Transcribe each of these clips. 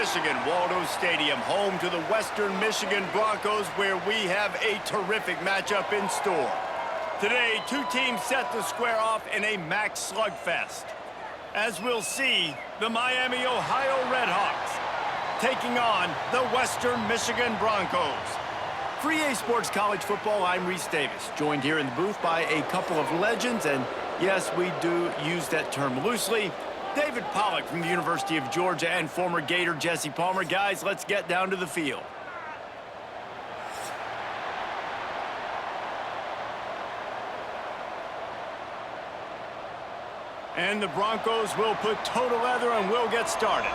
Michigan, Waldo Stadium, home to the Western Michigan Broncos, where we have a terrific matchup in store. Today, two teams set to square off in a MAC slugfest. As we'll see, the Miami, Ohio Redhawks taking on the Western Michigan Broncos. For EA Sports College Football, I'm Reese Davis, joined here in the booth by a couple of legends, and yes, we do use that term loosely. David Pollack from the University of Georgia and former Gator Jesse Palmer. Guys, let's get down to the field. And the Broncos will put toe to leather and we'll get started.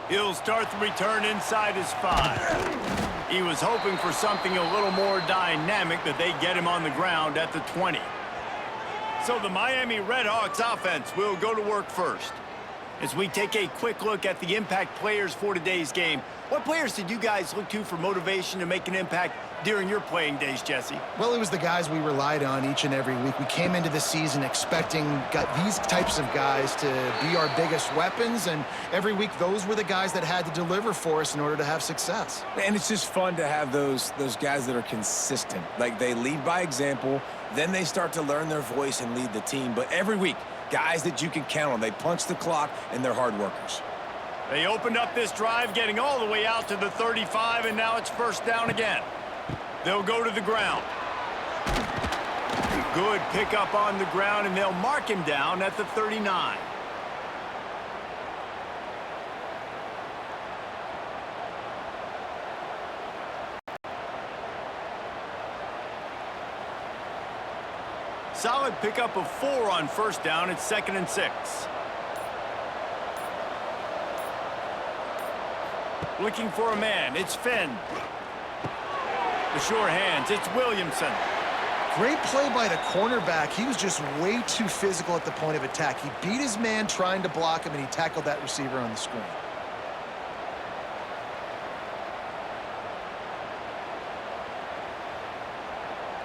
He'll start the return inside his 5. He was hoping for something a little more dynamic, but they get him on the ground at the 20. So the Miami Redhawks offense will go to work first. As we take a quick look at the impact players for today's game, what players did you guys look to for motivation to make an impact during your playing days, Jesse? Well, it was the guys we relied on each and every week. We came into the season expecting these types of guys to be our biggest weapons, and every week those were the guys that had to deliver for us in order to have success. And it's just fun to have those guys that are consistent. Like, they lead by example, then they start to learn their voice and lead the team. But every week, guys that you can count on. They punch the clock, and they're hard workers. They opened up this drive, getting all the way out to the 35, and now it's first down again. They'll go to the ground. Good pickup on the ground, and they'll mark him down at the 39. Solid pickup of 4 on first down. It's 2nd and 6. Looking for a man. It's Finn. The sure hands. It's Williamson. Great play by the cornerback. He was just way too physical at the point of attack. He beat his man trying to block him, and he tackled that receiver on the screen.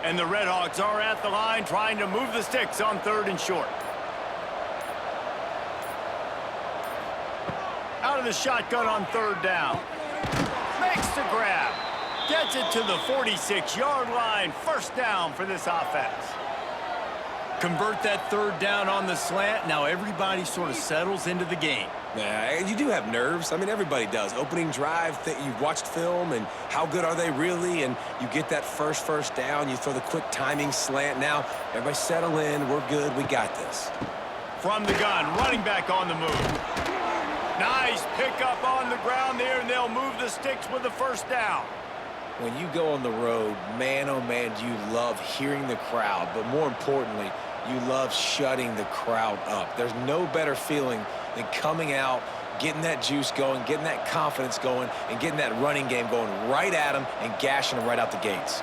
And the Redhawks are at the line trying to move the sticks on 3rd and short. Out of the shotgun on 3rd down. Makes the grab. Gets it to the 46-yard line. First down for this offense. Convert that 3rd down on the slant. Now everybody sort of settles into the game. Yeah, you do have nerves. I mean, everybody does. Opening drive, you've watched film, and how good are they really? And you get that first down. You throw the quick timing slant. Now, everybody settle in. We're good. We got this. From the gun, running back on the move. Nice pickup on the ground there, and they'll move the sticks with the first down. When you go on the road, man, oh, man, do you love hearing the crowd. But more importantly, you love shutting the crowd up. There's no better feeling than coming out, getting that juice going, getting that confidence going, and getting that running game going right at them and gashing them right out the gates.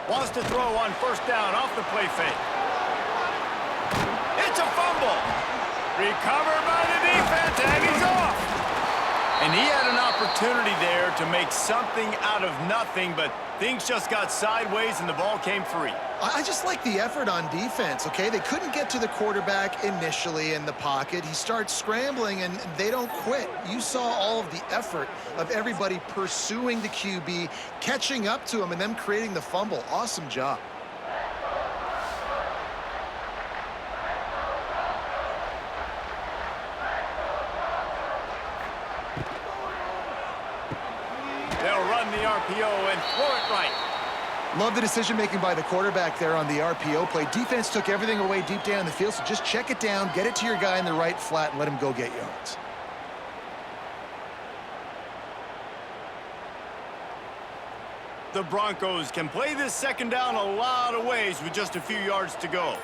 Wants to throw on first down off the play fake. It's a fumble. Recovered by the defense, and he's off. And he had an opportunity there to make something out of nothing, but things just got sideways and the ball came free. I just like the effort on defense, okay? They couldn't get to the quarterback initially in the pocket. He starts scrambling, and they don't quit. You saw all of the effort of everybody pursuing the QB, catching up to him, and them creating the fumble. Awesome job. They'll run the RPO and throw it right. Love the decision-making by the quarterback there on the RPO play. Defense took everything away deep down the field, so just check it down, get it to your guy in the right flat, and let him go get yards. The Broncos can play this 2nd down a lot of ways with just a few yards to go.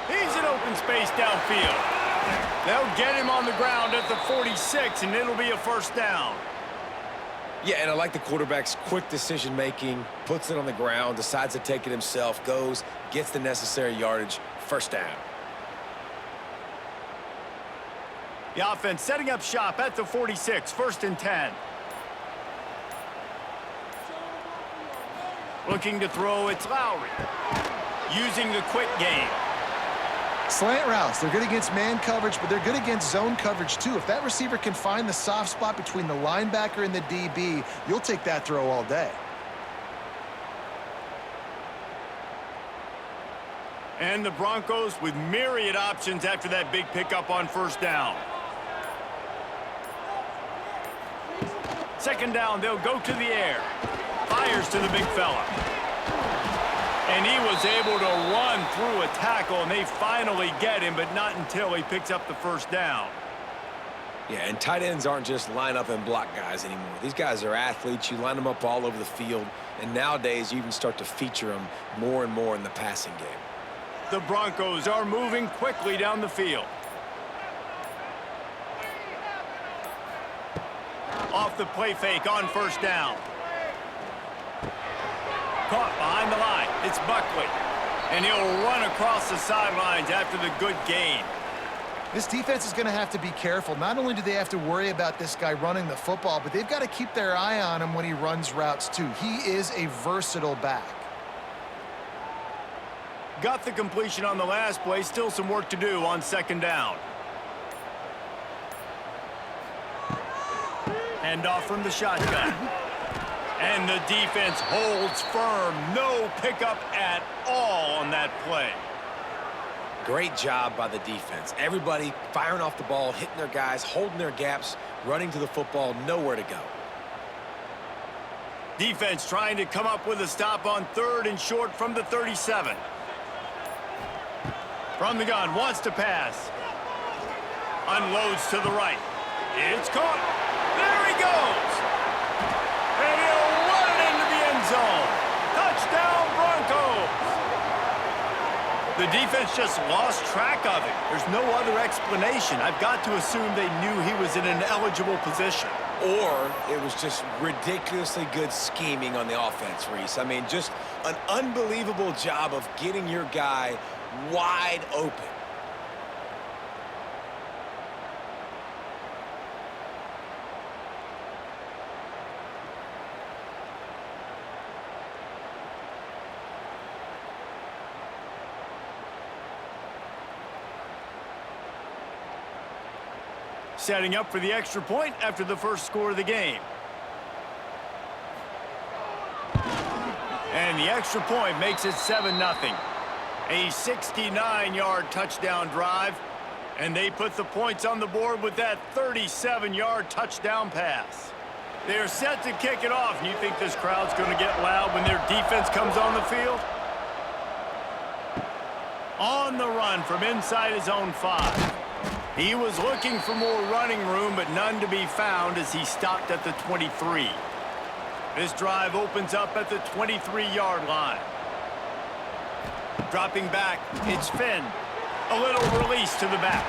He's in open space downfield. They'll get him on the ground at the 46, and it'll be a first down. Yeah, and I like the quarterback's quick decision-making, puts it on the ground, decides to take it himself, goes, gets the necessary yardage, first down. The offense setting up shop at the 46, 1st and 10. Looking to throw, it's Lowry. Using the quick game. Slant routes, they're good against man coverage, but they're good against zone coverage too. If that receiver can find the soft spot between the linebacker and the DB, you'll take that throw all day. And the Broncos with myriad options after that big pickup on first down. Second down, they'll go to the air. Fires to the big fella. And he was able to run through a tackle, and they finally get him, but not until he picks up the first down. Yeah, and tight ends aren't just line up and block guys anymore. These guys are athletes. You line them up all over the field, and nowadays you even start to feature them more and more in the passing game. The Broncos are moving quickly down the field. Off the play fake on first down. Caught behind the line. It's Buckley. And he'll run across the sidelines after the good gain. This defense is going to have to be careful. Not only do they have to worry about this guy running the football, but they've got to keep their eye on him when he runs routes too. He is a versatile back. Got the completion on the last play. Still some work to do on second down. Hand off from the shotgun. And the defense holds firm. No pickup at all on that play. Great job by the defense. Everybody firing off the ball, hitting their guys, holding their gaps, running to the football, nowhere to go. Defense trying to come up with a stop on third and short from the 37. From the gun, wants to pass. Unloads to the right. It's caught. There he goes. And he'll run it into the end zone. Touchdown, Broncos. The defense just lost track of it. There's no other explanation. I've got to assume they knew he was in an eligible position. Or it was just ridiculously good scheming on the offense, Reese. I mean, just an unbelievable job of getting your guy wide open. Setting up for the extra point after the first score of the game. And the extra point makes it 7-0. A 69-yard touchdown drive. And they put the points on the board with that 37-yard touchdown pass. They're set to kick it off. And you think this crowd's going to get loud when their defense comes on the field? On the run from inside his own 5. He was looking for more running room, but none to be found as he stopped at the 23. This drive opens up at the 23-yard line. Dropping back, it's Finn. A little release to the back.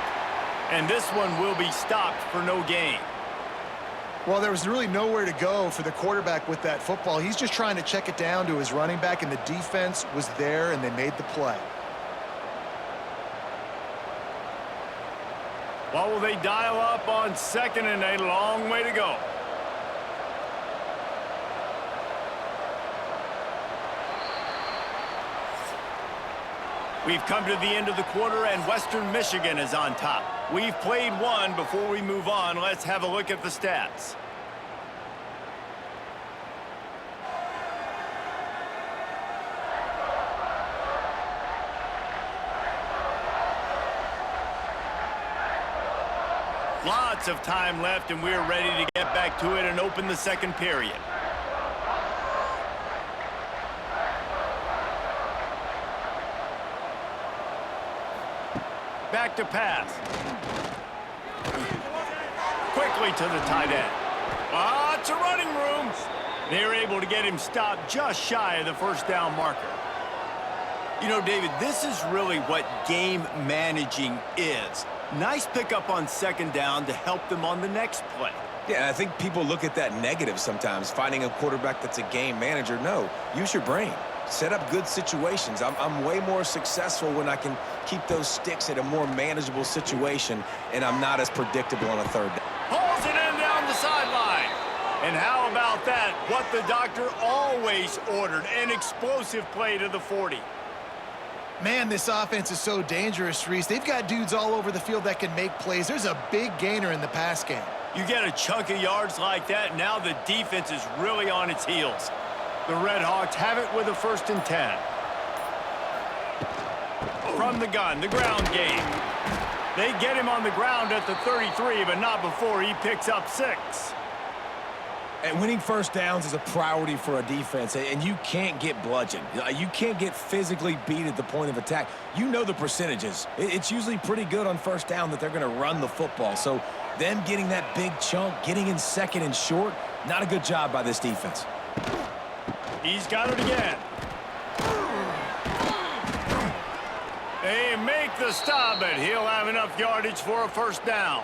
And this one will be stopped for no gain. Well, there was really nowhere to go for the quarterback with that football. He's just trying to check it down to his running back, and the defense was there, and they made the play. What will they dial up on second and a long way to go? We've come to the end of the quarter, and Western Michigan is on top. We've played one. Before we move on, let's have a look at the stats. Lots of time left, and we're ready to get back to it and open the second period. Back to pass. Quickly to the tight end. Lots of running room. They're able to get him stopped just shy of the first down marker. You know, David, this is really what game managing is. Nice pickup on second down to help them on the next play. Yeah, I think people look at that negative sometimes, finding a quarterback that's a game manager. No, use your brain. Set up good situations. I'm way more successful when I can keep those sticks at a more manageable situation, and I'm not as predictable on a third down. Pulls it in down the sideline. And how about that? What the doctor always ordered, an explosive play to the 40. Man, this offense is so dangerous, Reese. They've got dudes all over the field that can make plays. There's a big gainer in the pass game. You get a chunk of yards like that, now the defense is really on its heels. The Red Hawks have it with a 1st and 10. From the gun, the ground game. They get him on the ground at the 33, but not before he picks up 6. And winning first downs is a priority for a defense, and you can't get bludgeoned. You can't get physically beat at the point of attack. You know the percentages. It's usually pretty good on first down that they're going to run the football. So them getting that big chunk, getting in 2nd and short, not a good job by this defense. He's got it again. They make the stop, but he'll have enough yardage for a 1st down.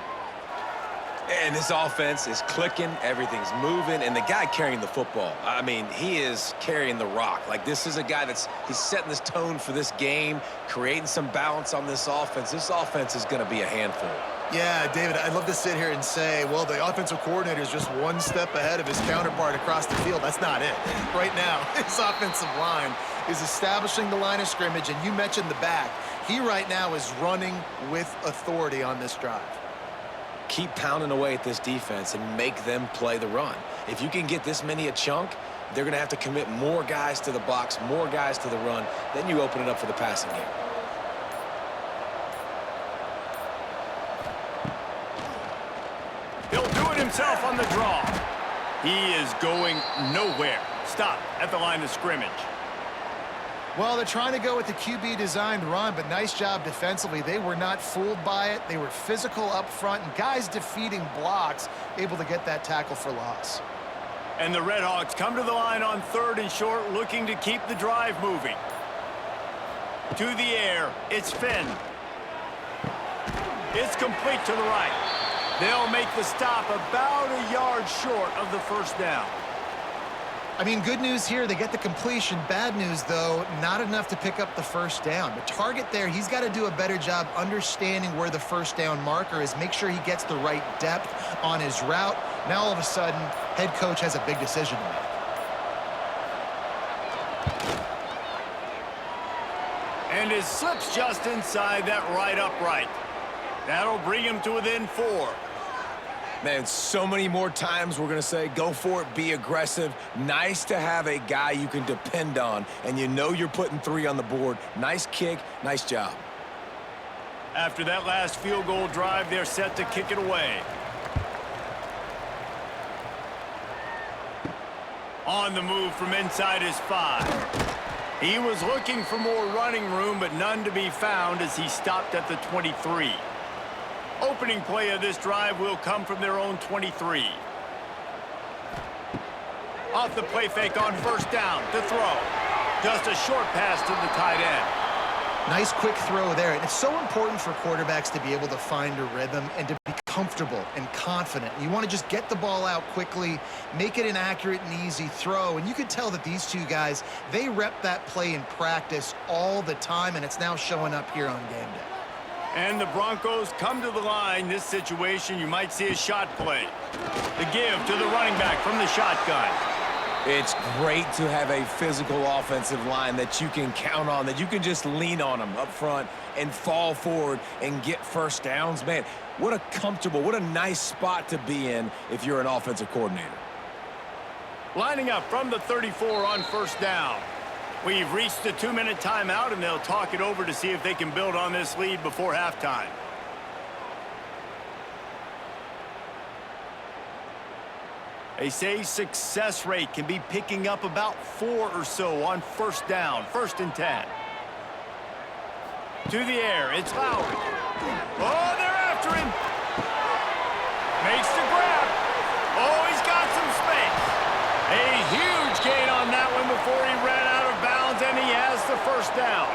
And this offense is clicking, everything's moving, and the guy carrying the football, I mean, he is carrying the rock. Like, this is a guy he's setting this tone for this game, creating some balance on this offense. This offense is going to be a handful. Yeah, David, I'd love to sit here and say, well, the offensive coordinator is just one step ahead of his counterpart across the field. That's not it. Right now, his offensive line is establishing the line of scrimmage, and you mentioned the back. He right now is running with authority on this drive. Keep pounding away at this defense and make them play the run. If you can get this many a chunk, they're going to have to commit more guys to the box, more guys to the run. Then you open it up for the passing game. He'll do it himself on the draw. He is going nowhere. Stop at the line of scrimmage. Well, they're trying to go with the QB-designed run, but nice job defensively. They were not fooled by it. They were physical up front, and guys defeating blocks, able to get that tackle for loss. And the Red Hawks come to the line on 3rd and short, looking to keep the drive moving. To the air, it's Finn. It's complete to the right. They'll make the stop about a yard short of the 1st down. I mean, good news here, they get the completion. Bad news, though, not enough to pick up the 1st down. The target there, he's got to do a better job understanding where the 1st down marker is, make sure he gets the right depth on his route. Now, all of a sudden, head coach has a big decision to make. And it slips just inside that right upright. That'll bring him to within 4. Man, so many more times we're going to say, go for it, be aggressive. Nice to have a guy you can depend on, and you know you're putting 3 on the board. Nice kick, nice job. After that last field goal drive, they're set to kick it away. On the move from inside his 5. He was looking for more running room, but none to be found as he stopped at the 23. Opening play of this drive will come from their own 23. Off the play fake on 1st down to throw. Just a short pass to the tight end. Nice quick throw there. And it's so important for quarterbacks to be able to find a rhythm and to be comfortable and confident. You want to just get the ball out quickly, make it an accurate and easy throw. And you could tell that these two guys, they rep that play in practice all the time, and it's now showing up here on game day. And the Broncos come to the line. This situation, you might see a shot play. The give to the running back from the shotgun. It's great to have a physical offensive line that you can count on, that you can just lean on them up front and fall forward and get 1st downs. Man, what a comfortable, what a nice spot to be in if you're an offensive coordinator. Lining up from the 34 on 1st down. We've reached the 2-minute timeout, and they'll talk it over to see if they can build on this lead before halftime. They say success rate can be picking up about 4 or so on 1st down, 1st and 10. To the air, it's Lowry. Oh, they're after him. Makes the grab. Oh, he's got some space. A huge gain on that one before he ran out of bounds, and he has the 1st down.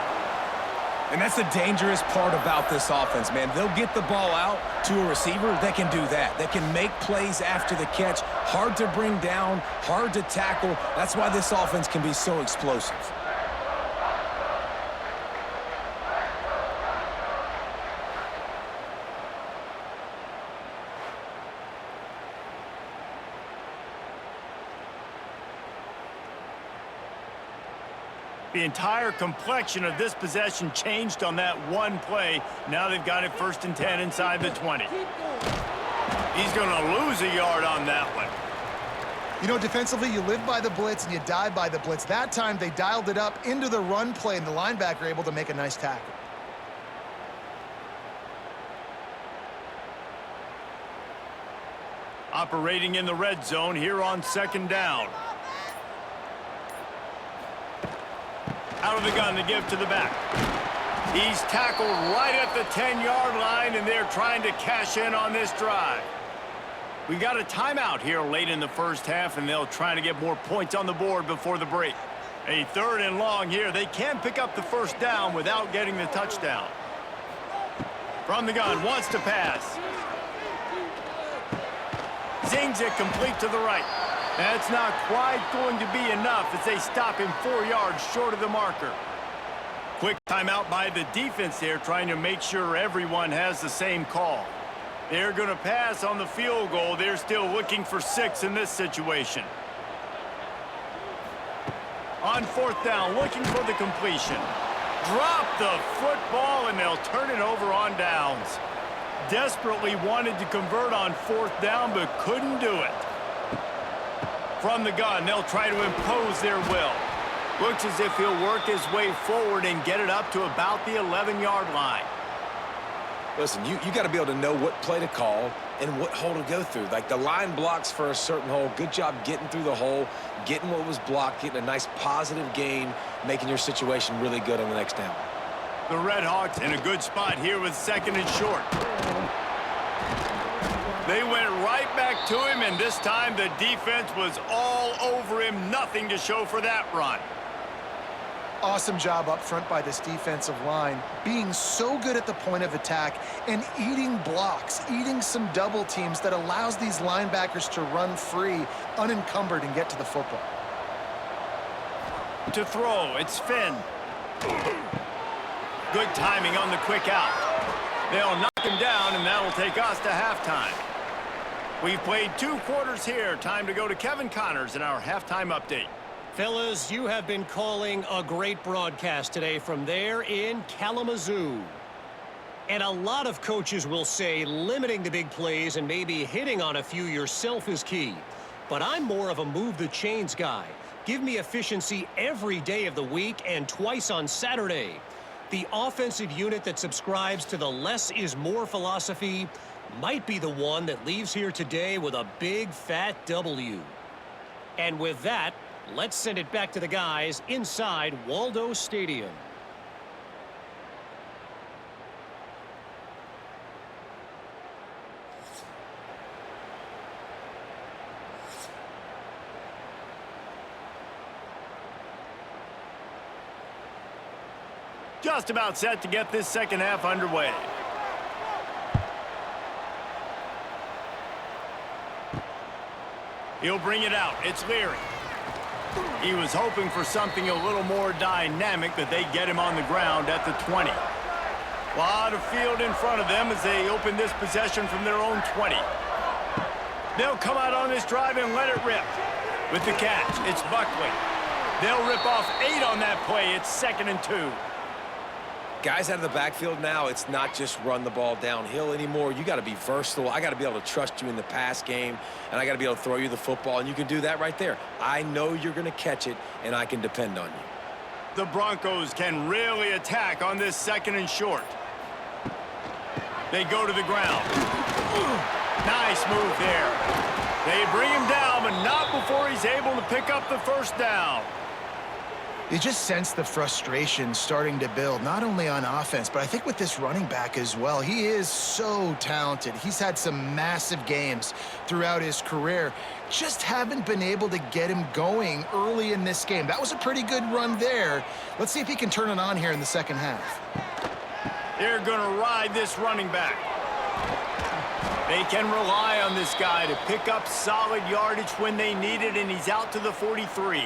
And that's the dangerous part about this offense, man. They'll get the ball out to a receiver that can do that. That can make plays after the catch. Hard to bring down, hard to tackle. That's why this offense can be so explosive. The entire complexion of this possession changed on that one play. Now they've got it 1st and 10 inside the 20. He's going to lose a yard on that one. You know, defensively, you live by the blitz and you die by the blitz. That time, they dialed it up into the run play, and the linebacker able to make a nice tackle. Operating in the red zone here on 2nd down. Out of the gun to give to the back. He's tackled right at the 10-yard line, and they're trying to cash in on this drive. We got a timeout here late in the first half, and they'll try to get more points on the board before the break. A 3rd and long here. They can pick up the 1st down without getting the touchdown. From the gun, wants to pass. Zings it complete to the right. That's not quite going to be enough as they stop him 4 yards short of the marker. Quick timeout by the defense there, trying to make sure everyone has the same call. They're going to pass on the field goal. They're still looking for 6 in this situation. On 4th down, looking for the completion. Drop the football, and they'll turn it over on downs. Desperately wanted to convert on 4th down, but couldn't do it. From the gun, they'll try to impose their will. Looks as if he'll work his way forward and get it up to about the 11-yard line. Listen, you got to be able to know what play to call and what hole to go through. Like, the line blocks for a certain hole. Good job getting through the hole, getting what was blocked, getting a nice positive gain, making your situation really good on the next down. The Red Hawks in a good spot here with 2nd and short. They went right back to him, and this time the defense was all over him. Nothing to show for that run. Awesome job up front by this defensive line, being so good at the point of attack and eating blocks, eating some double teams that allows these linebackers to run free, unencumbered, and get to the football. To throw, it's Finn. Good timing on the quick out. They'll knock him down, and that'll take us to halftime. We've played 2 quarters here. Time to go to Kevin Connors in our halftime update. Fellas, you have been calling a great broadcast today from there in Kalamazoo. And a lot of coaches will say limiting the big plays and maybe hitting on a few yourself is key. But I'm more of a move the chains guy. Give me efficiency every day of the week and twice on Saturday. The offensive unit that subscribes to the less is more philosophy might be the one that leaves here today with a big fat W. And with that, let's send it back to the guys inside Waldo Stadium. Just about set to get this second half underway. He'll bring it out. It's Leary. He was hoping for something a little more dynamic, but they get him on the ground at the 20. A lot of field in front of them as they open this possession from their own 20. They'll come out on this drive and let it rip. With the catch, it's Buckley. They'll rip off 8 on that play. It's 2nd and 2. Guys out of the backfield now, it's not just run the ball downhill anymore. You got to be versatile. I got to be able to trust you in the pass game, and I got to be able to throw you the football, and you can do that right there. I know you're going to catch it, and I can depend on you. The Broncos can really attack on this 2nd and short. They go to the ground. Nice move there. They bring him down, but not before he's able to pick up the 1st down. You just sense the frustration starting to build, not only on offense, but I think with this running back as well. He is so talented. He's had some massive games throughout his career. Just haven't been able to get him going early in this game. That was a pretty good run there. Let's see if he can turn it on here in the second half. They're going to ride this running back. They can rely on this guy to pick up solid yardage when they need it, and he's out to the 43.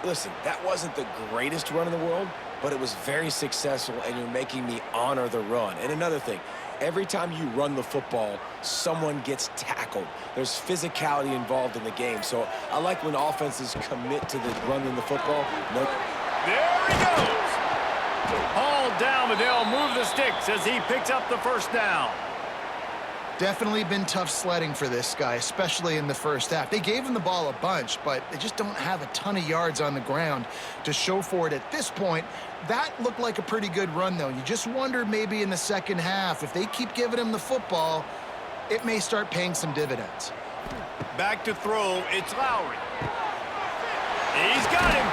Listen, that wasn't the greatest run in the world, but it was very successful, and you're making me honor the run. And another thing, every time you run the football, someone gets tackled. There's physicality involved in the game. So I like when offenses commit to the running the football. There he goes. Hauled down, but they'll move the sticks as he picks up the first down. Definitely been tough sledding for this guy, especially in the first half. They gave him the ball a bunch, but they just don't have a ton of yards on the ground to show for it at this point. That looked like a pretty good run, though. You just wonder maybe in the second half, if they keep giving him the football, it may start paying some dividends. Back to throw, it's Lowry. He's got him.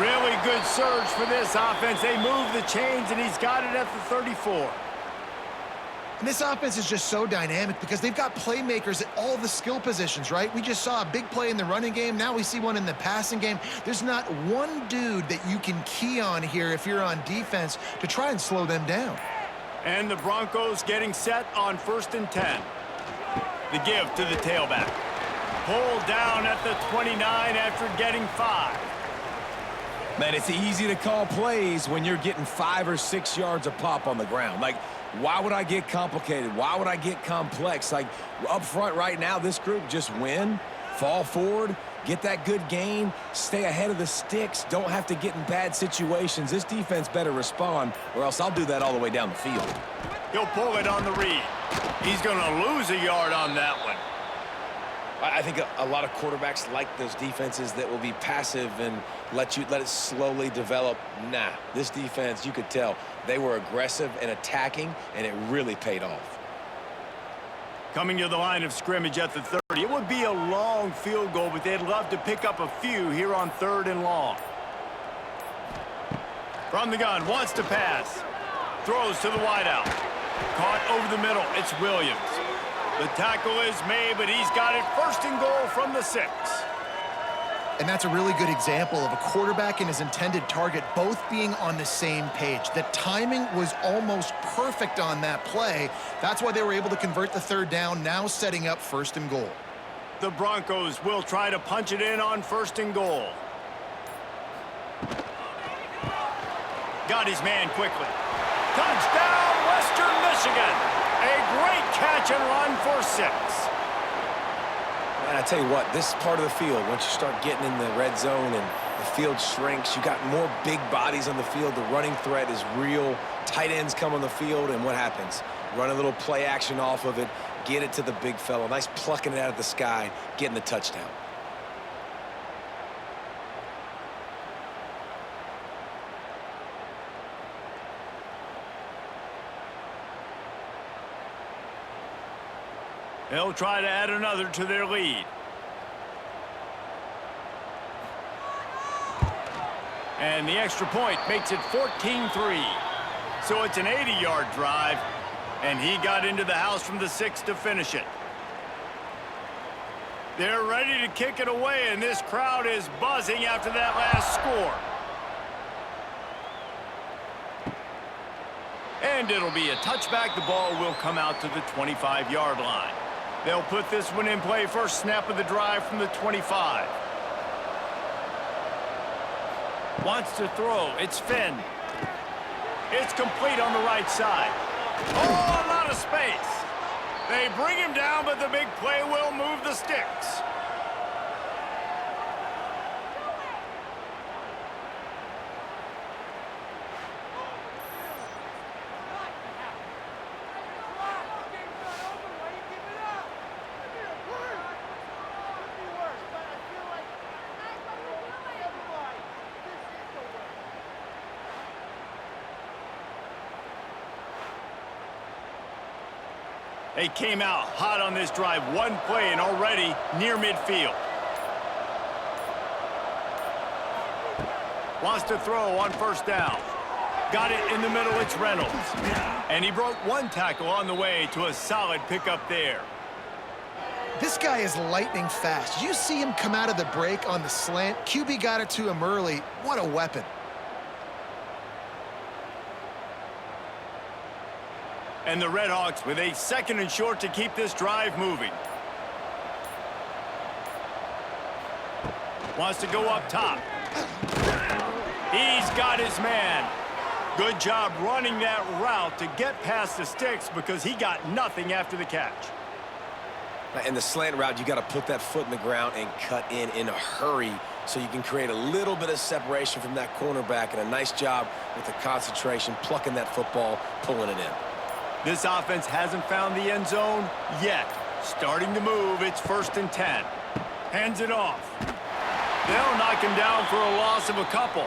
Really good surge for this offense. They move the chains, and he's got it at the 34. And this offense is just so dynamic because they've got playmakers at all the skill positions, right? We just saw a big play in the running game. Now we see one in the passing game. There's not one dude that you can key on here if you're on defense to try and slow them down. And the Broncos getting set on 1st and 10. The give to the tailback. Pulled down at the 29 after getting 5. Man, it's easy to call plays when you're getting 5 or 6 yards a pop on the ground. Like, why would I get complicated? Why would I get complex? Like, up front right now, this group just win, fall forward, get that good gain, stay ahead of the sticks, don't have to get in bad situations. This defense better respond, or else I'll do that all the way down the field. He'll pull it on the read. He's going to lose a yard on that one. I think a lot of quarterbacks like those defenses that will be passive and let it slowly develop. Nah, this defense, you could tell, they were aggressive and attacking, and it really paid off. Coming to the line of scrimmage at the 30. It would be a long field goal, but they'd love to pick up a few here on 3rd and long. From the gun, wants to pass. Throws to the wideout. Caught over the middle. It's Williams. The tackle is made, but he's got it 1st and goal from the 6. And that's a really good example of a quarterback and his intended target both being on the same page. The timing was almost perfect on that play. That's why they were able to convert the 3rd down, now setting up 1st and goal. The Broncos will try to punch it in on 1st and goal. Got his man quickly. Touchdown, Western Michigan. A great catch and run for 6. And I tell you what, this part of the field, once you start getting in the red zone and the field shrinks, you got more big bodies on the field. The running threat is real. Tight ends come on the field, and what happens? Run a little play action off of it, get it to the big fella. Nice plucking it out of the sky, getting the touchdown. They'll try to add another to their lead. And the extra point makes it 14-3. So it's an 80-yard drive, and he got into the house from the 6 to finish it. They're ready to kick it away, and this crowd is buzzing after that last score. And it'll be a touchback. The ball will come out to the 25-yard line. They'll put this one in play first snap of the drive from the 25. Wants to throw. It's Finn. It's complete on the right side. Oh, a lot of space. They bring him down, but the big play will move the sticks. They came out hot on this drive. One play and already near midfield. Wants to throw on 1st down. Got it in the middle. It's Reynolds. And he broke one tackle on the way to a solid pickup there. This guy is lightning fast. Did you see him come out of the break on the slant? QB got it to him early. What a weapon. And the Redhawks with a 2nd and short to keep this drive moving. Wants to go up top. He's got his man. Good job running that route to get past the sticks because he got nothing after the catch. In the slant route, you got to put that foot in the ground and cut in a hurry so you can create a little bit of separation from that cornerback, and a nice job with the concentration, plucking that football, pulling it in. This offense hasn't found the end zone yet. Starting to move, it's 1st and 10. Hands it off. They'll knock him down for a loss of a couple.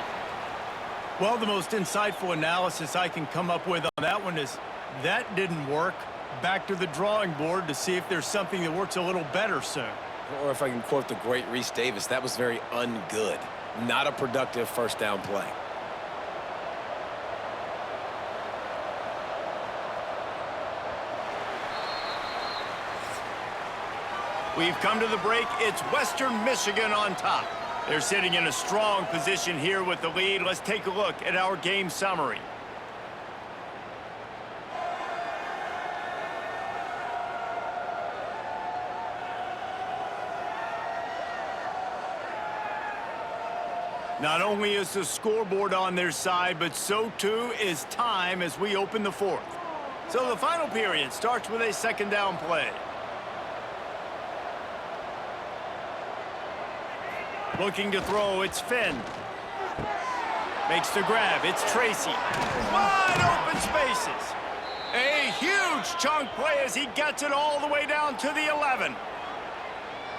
Well, the most insightful analysis I can come up with on that one is that didn't work. Back to the drawing board to see if there's something that works a little better soon. Or if I can quote the great Reese Davis, that was very ungood. Not a productive first down play. We've come to the break. It's Western Michigan on top. They're sitting in a strong position here with the lead. Let's take a look at our game summary. Not only is the scoreboard on their side, but so too is time as we open the 4th. So the final period starts with a 2nd down play. Looking to throw, it's Finn. Makes the grab, it's Tracy. Wide open spaces. A huge chunk play as he gets it all the way down to the 11.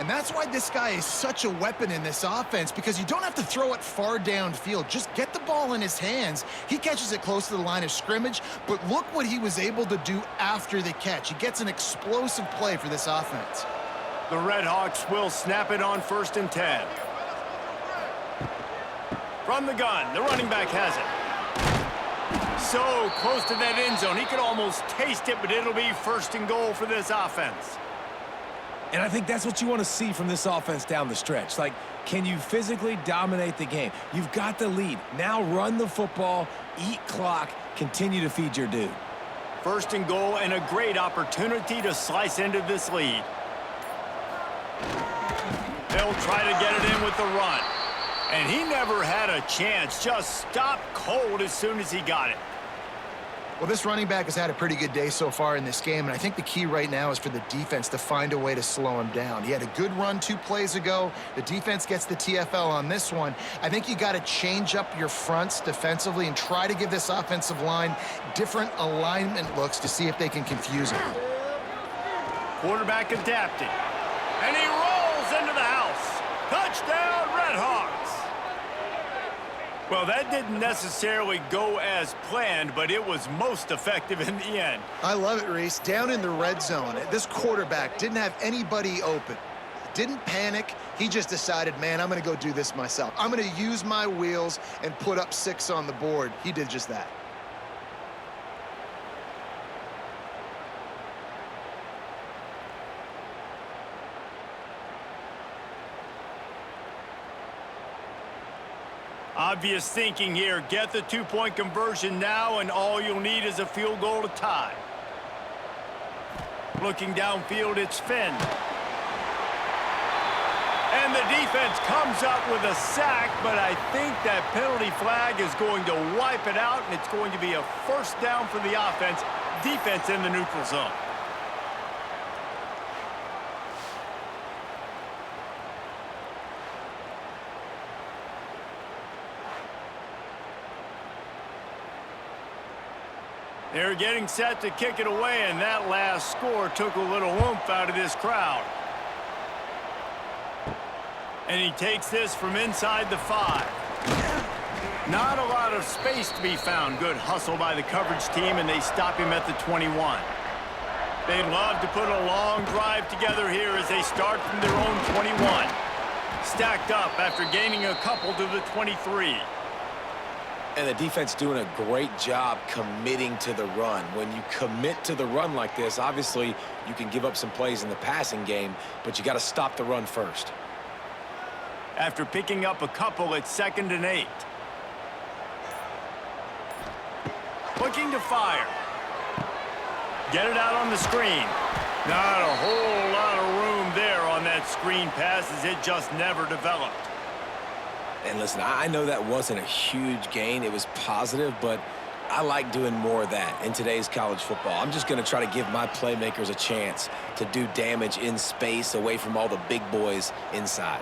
And that's why this guy is such a weapon in this offense, because you don't have to throw it far downfield. Just get the ball in his hands. He catches it close to the line of scrimmage, but look what he was able to do after the catch. He gets an explosive play for this offense. The Redhawks will snap it on 1st and 10. From the gun, the running back has it. So close to that end zone, he could almost taste it, but it'll be 1st and goal for this offense. And I think that's what you want to see from this offense down the stretch. Like, can you physically dominate the game? You've got the lead. Now run the football, eat clock, continue to feed your dude. 1st and goal, and a great opportunity to slice into this lead. They'll try to get it in with the run. And he never had a chance. Just stopped cold as soon as he got it. Well, this running back has had a pretty good day so far in this game, and I think the key right now is for the defense to find a way to slow him down. He had a good run 2 plays ago. The defense gets the TFL on this one. I think you got to change up your fronts defensively and try to give this offensive line different alignment looks to see if they can confuse him. Quarterback adapting. And he rolls into the house. Touchdown, Redhawks. Well, that didn't necessarily go as planned, but it was most effective in the end. I love it, Reese. Down in the red zone, this quarterback didn't have anybody open. Didn't panic. He just decided, man, I'm going to go do this myself. I'm going to use my wheels and put up 6 on the board. He did just that. Obvious thinking here. Get the 2-point conversion now, and all you'll need is a field goal to tie. Looking downfield, it's Finn. And the defense comes up with a sack, but I think that penalty flag is going to wipe it out, and it's going to be a 1st down for the offense. Defense in the neutral zone. They're getting set to kick it away, and that last score took a little oomph out of this crowd. And he takes this from inside the 5. Not a lot of space to be found. Good hustle by the coverage team, and they stop him at the 21. They'd love to put a long drive together here as they start from their own 21. Stacked up after gaining a couple to the 23. And the defense doing a great job committing to the run. When you commit to the run like this, obviously you can give up some plays in the passing game, but you got to stop the run first. After picking up a couple, it's 2nd and 8. Looking to fire. Get it out on the screen. Not a whole lot of room there on that screen pass as it just never developed. And listen, I know that wasn't a huge gain. It was positive, but I like doing more of that in today's college football. I'm just going to try to give my playmakers a chance to do damage in space away from all the big boys inside.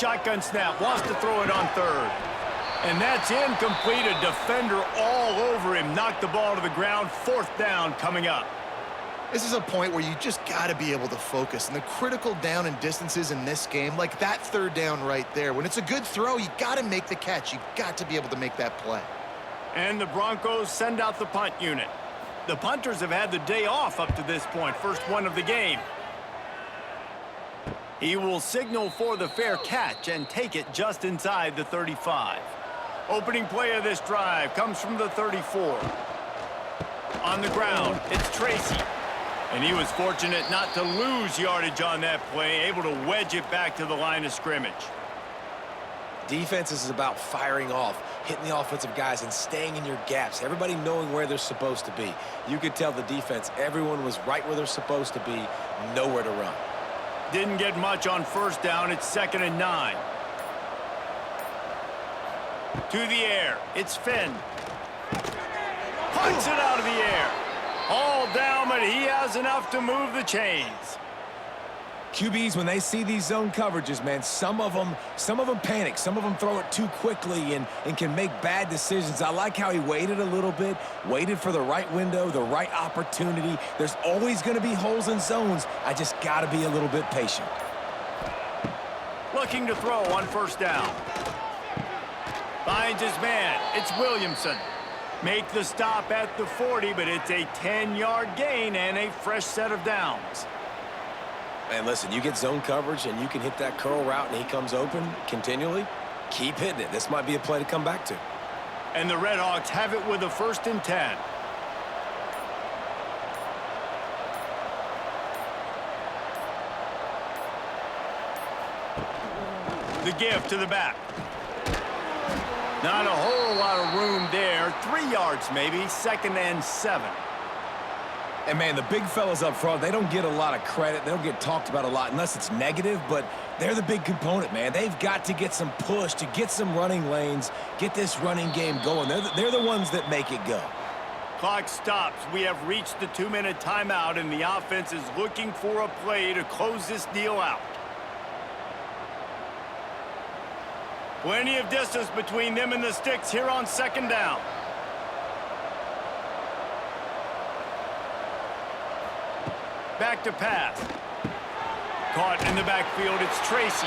shotgun snap, wants to throw it on third. And that's incomplete. A defender all over him. Knocked the ball to the ground. 4th down coming up. This is a point where you just got to be able to focus. And the critical down and distances in this game, like that 3rd down right there, when it's a good throw, you got to make the catch. You got to be able to make that play. And the Broncos send out the punt unit. The punters have had the day off up to this point. First one of the game. He will signal for the fair catch and take it just inside the 35. Opening play of this drive comes from the 34. On the ground, it's Tracy. And he was fortunate not to lose yardage on that play, able to wedge it back to the line of scrimmage. Defense is about firing off, hitting the offensive guys, and staying in your gaps. Everybody knowing where they're supposed to be. You could tell the defense, everyone was right where they're supposed to be, nowhere to run. Didn't get much on 1st down. It's 2nd and 9. To the air. It's Finn. Punts it out of the air. All down, but he has enough to move the chains. QBs, when they see these zone coverages, man, some of them panic. Some of them throw it too quickly and can make bad decisions. I like how he waited a little bit, waited for the right window, the right opportunity. There's always going to be holes in zones. I just got to be a little bit patient. Looking to throw on 1st down. Finds his man. It's Williamson. Make the stop at the 40, but it's a 10-yard gain and a fresh set of downs. Man, listen, you get zone coverage and you can hit that curl route and he comes open continually, keep hitting it. This might be a play to come back to. And the Redhawks have it with a 1st and 10. The give to the back. Not a whole lot of room there. 3 yards maybe, 2nd and 7. And, man, the big fellas up front, they don't get a lot of credit. They don't get talked about a lot unless it's negative, but they're the big component, man. They've got to get some push, to get some running lanes, get this running game going. They're the ones that make it go. Clock stops. We have reached the 2-minute timeout, and the offense is looking for a play to close this deal out. Plenty of distance between them and the sticks here on 2nd down. Back to pass. Caught in the backfield, it's Tracy.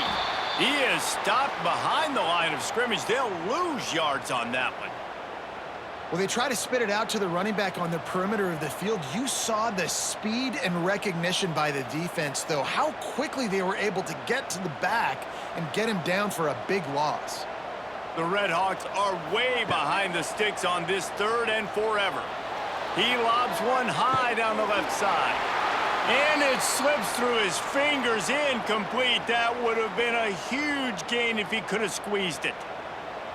He is stopped behind the line of scrimmage. They'll lose yards on that one. Well, they try to spit it out to the running back on the perimeter of the field. You saw the speed and recognition by the defense, though, how quickly they were able to get to the back and get him down for a big loss. The Redhawks are way behind the sticks on this 3rd and forever. He lobs one high down the left side. And it slips through his fingers, incomplete. That would have been a huge gain if he could have squeezed it.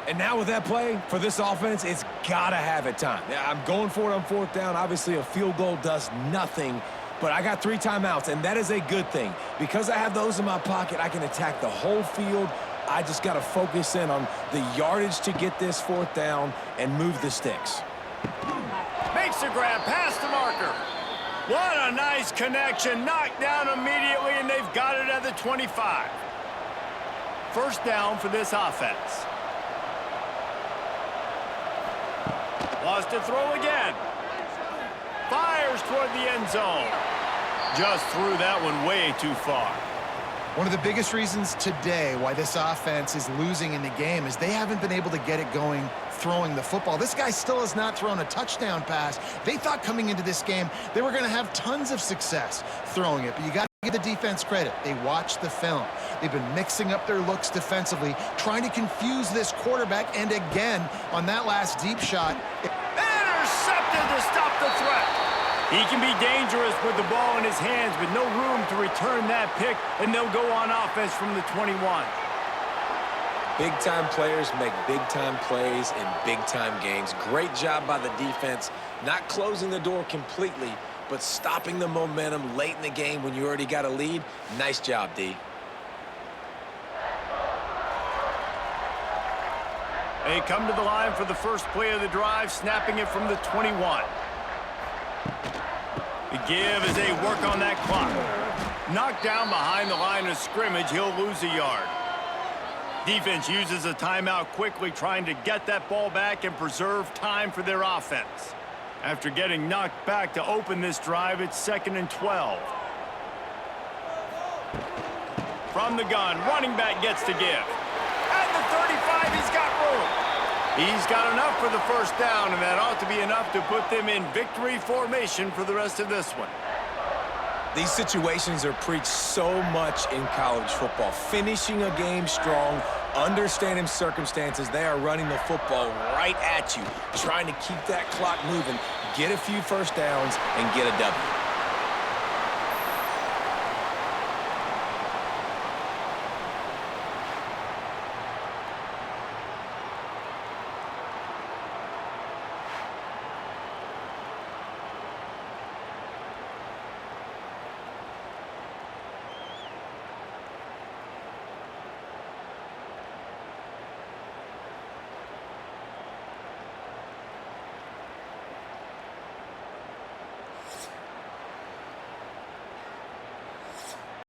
And now with that play, for this offense, it's got to have it time. I'm going for it on 4th down. Obviously, a field goal does nothing, but I got 3 timeouts, and that is a good thing. Because I have those in my pocket, I can attack the whole field. I just got to focus in on the yardage to get this 4th down and move the sticks. Makes the grab past the marker. What a nice connection. Knocked down immediately, and they've got it at the 25. 1st down for this offense. Wants to throw again. Fires toward the end zone. Just threw that one way too far. One of the biggest reasons today why this offense is losing in the game is they haven't been able to get it going throwing the football. This guy still has not thrown a touchdown pass. They thought coming into this game they were going to have tons of success throwing it, but you got to give the defense credit. They watched the film. They've been mixing up their looks defensively, trying to confuse this quarterback, and again, on that last deep shot, intercepted to stop the threat. He can be dangerous with the ball in his hands, but no room to return that pick, and they'll go on offense from the 21. Big-time players make big-time plays in big-time games. Great job by the defense, not closing the door completely, but stopping the momentum late in the game when you already got a lead. Nice job, D. They come to the line for the first play of the drive, snapping it from the 21. The give as they work on that clock. Knocked down behind the line of scrimmage, he'll lose a yard. Defense uses a timeout quickly, trying to get that ball back and preserve time for their offense. After getting knocked back to open this drive, it's 2nd and 12. From the gun, running back gets to give. At the 35, he's got room. He's got enough for the first down, and that ought to be enough to put them in victory formation for the rest of this one. These situations are preached so much in college football. Finishing a game strong, understanding circumstances. They are running the football right at you, trying to keep that clock moving, get a few first downs, and get a W.